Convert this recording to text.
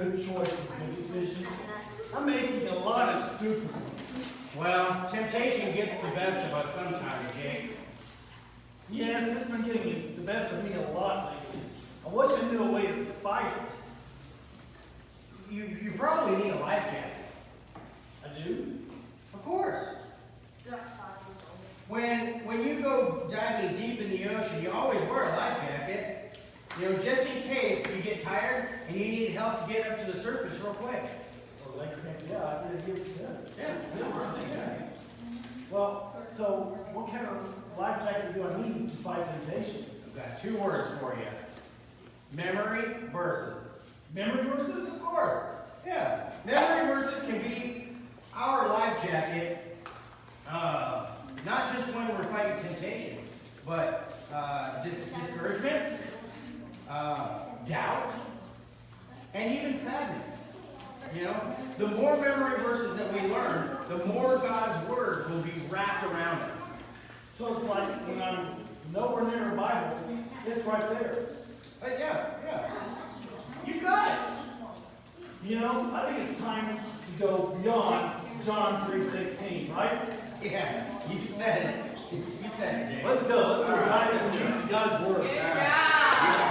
good choices, good decisions. I'm making a lot of stupid ones. Well, temptation gets the best of us sometimes, Jake. Yes, it's been getting the best of me a lot lately. I wish I knew a way to fight it. You probably need a life jacket. I do? Of course. When you go diving deep in the ocean, you always wear a life jacket. You know, just in case you get tired and you need help to get up to the surface real quick. Or like, yeah, I better give it to them. Yeah. Well, so what kind of life jacket do I need to fight temptation? I've got 2 words for you. Memory verses. Memory verses? Of course. Yeah. Memory verses can be our life jacket, not just when we're fighting temptation, but discouragement, doubt, and even sadness. You know, the more memory verses that we learn, the more God's word will be wrapped around us. So it's like when I'm nowhere near a Bible, it's right there. But yeah. You got it. You know, I think it's time to go beyond John 3:16, right? Yeah, you said it. You said it, Jake. Let's go. Let's go dive into God's word. Good job.